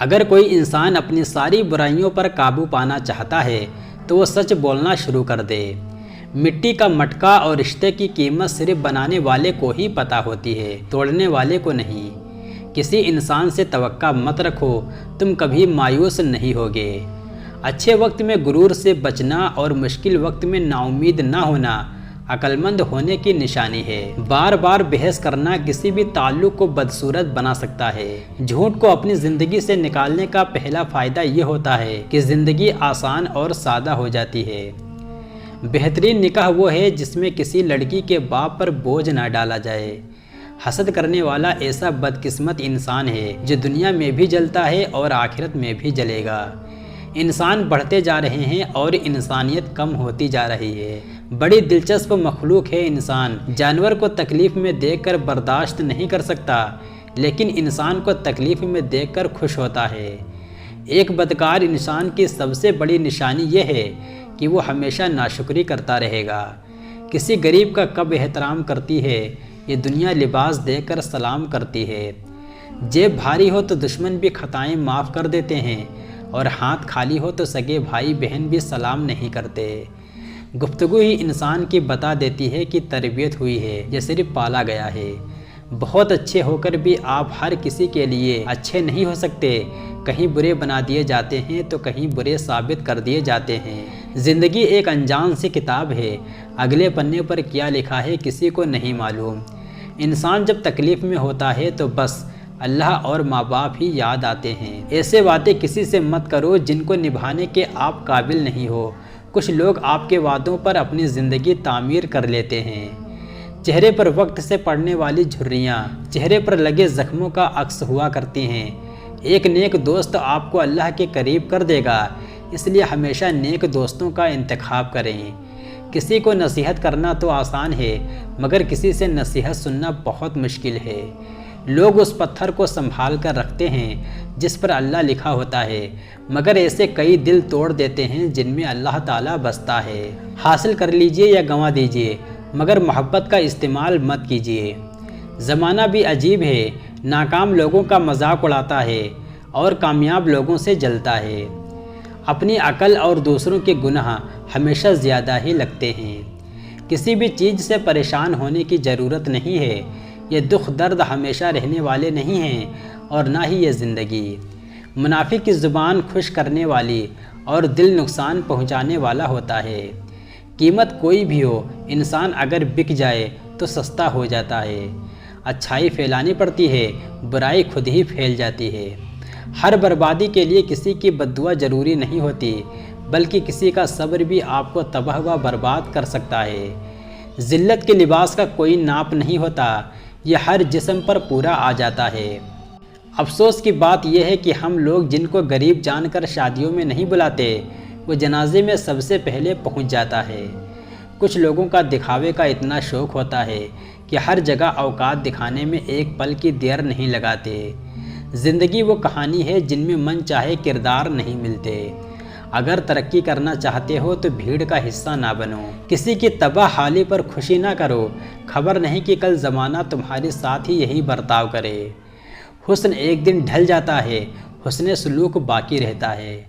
اگر کوئی انسان اپنی ساری برائیوں پر قابو پانا چاہتا ہے تو وہ سچ بولنا شروع کر دے۔ مٹی کا مٹکا اور رشتے کی قیمت صرف بنانے والے کو ہی پتہ ہوتی ہے، توڑنے والے کو نہیں۔ کسی انسان سے توقع مت رکھو، تم کبھی مایوس نہیں ہوگے۔ اچھے وقت میں غرور سے بچنا اور مشکل وقت میں نا امید نہ ہونا عقل مند ہونے کی نشانی ہے۔ بار بار بحث کرنا کسی بھی تعلق کو بدصورت بنا سکتا ہے۔ جھوٹ کو اپنی زندگی سے نکالنے کا پہلا فائدہ یہ ہوتا ہے کہ زندگی آسان اور سادہ ہو جاتی ہے۔ بہترین نکاح وہ ہے جس میں کسی لڑکی کے باپ پر بوجھ نہ ڈالا جائے۔ حسد کرنے والا ایسا بدقسمت انسان ہے جو دنیا میں بھی جلتا ہے اور آخرت میں بھی جلے گا۔ انسان بڑھتے جا رہے ہیں اور انسانیت کم ہوتی جا رہی ہے۔ بڑی دلچسپ مخلوق ہے انسان۔ جانور کو تکلیف میں دیکھ کر برداشت نہیں کر سکتا، لیکن انسان کو تکلیف میں دیکھ کر خوش ہوتا ہے۔ ایک بدکار انسان کی سب سے بڑی نشانی یہ ہے کہ وہ ہمیشہ ناشکری کرتا رہے گا۔ کسی غریب کا کب احترام کرتی ہے، یہ دنیا لباس دے کر سلام کرتی ہے۔ جیب بھاری ہو تو دشمن بھی خطائیں معاف کر دیتے ہیں، اور ہاتھ خالی ہو تو سگے بھائی بہن بھی سلام نہیں کرتے۔ گفتگو ہی انسان کی بتا دیتی ہے کہ تربیت ہوئی ہے یا صرف پالا گیا ہے۔ بہت اچھے ہو کر بھی آپ ہر کسی کے لیے اچھے نہیں ہو سکتے۔ کہیں برے بنا دیے جاتے ہیں تو کہیں برے ثابت کر دیے جاتے ہیں۔ زندگی ایک انجان سی کتاب ہے، اگلے پنے پر کیا لکھا ہے کسی کو نہیں معلوم۔ انسان جب تکلیف میں ہوتا ہے تو بس اللہ اور ماں باپ ہی یاد آتے ہیں۔ ایسے وعدے کسی سے مت کرو جن کو نبھانے کے آپ قابل نہیں ہو۔ کچھ لوگ آپ کے وعدوں پر اپنی زندگی تعمیر کر لیتے ہیں۔ چہرے پر وقت سے پڑنے والی جھریاں چہرے پر لگے زخموں کا عکس ہوا کرتی ہیں۔ ایک نیک دوست آپ کو اللہ کے قریب کر دے گا، اس لیے ہمیشہ نیک دوستوں کا انتخاب کریں۔ کسی کو نصیحت کرنا تو آسان ہے، مگر کسی سے نصیحت سننا بہت مشکل ہے۔ لوگ اس پتھر کو سنبھال کر رکھتے ہیں جس پر اللہ لکھا ہوتا ہے، مگر ایسے کئی دل توڑ دیتے ہیں جن میں اللہ تعالیٰ بستا ہے۔ حاصل کر لیجئے یا گنوا دیجئے، مگر محبت کا استعمال مت کیجئے۔ زمانہ بھی عجیب ہے، ناکام لوگوں کا مذاق اڑاتا ہے اور کامیاب لوگوں سے جلتا ہے۔ اپنی عقل اور دوسروں کے گناہ ہمیشہ زیادہ ہی لگتے ہیں۔ کسی بھی چیز سے پریشان ہونے کی ضرورت نہیں ہے۔ یہ دکھ درد ہمیشہ رہنے والے نہیں ہیں اور نہ ہی یہ زندگی۔ منافق کی زبان خوش کرنے والی اور دل نقصان پہنچانے والا ہوتا ہے۔ قیمت کوئی بھی ہو، انسان اگر بک جائے تو سستا ہو جاتا ہے۔ اچھائی پھیلانی پڑتی ہے، برائی خود ہی پھیل جاتی ہے۔ ہر بربادی کے لیے کسی کی بد دعا ضروری نہیں ہوتی، بلکہ کسی کا صبر بھی آپ کو تباہ و برباد کر سکتا ہے۔ ذلت کے لباس کا کوئی ناپ نہیں ہوتا، یہ ہر جسم پر پورا آ جاتا ہے۔ افسوس کی بات یہ ہے کہ ہم لوگ جن کو غریب جان کر شادیوں میں نہیں بلاتے، وہ جنازے میں سب سے پہلے پہنچ جاتا ہے۔ کچھ لوگوں کا دکھاوے کا اتنا شوق ہوتا ہے کہ ہر جگہ اوقات دکھانے میں ایک پل کی دیر نہیں لگاتے۔ زندگی وہ کہانی ہے جن میں من چاہے کردار نہیں ملتے۔ اگر ترقی کرنا چاہتے ہو تو بھیڑ کا حصہ نہ بنو۔ کسی کی تباہ حالی پر خوشی نہ کرو، خبر نہیں کہ کل زمانہ تمہارے ساتھ ہی یہی برتاؤ کرے۔ حسن ایک دن ڈھل جاتا ہے، حسن سلوک باقی رہتا ہے۔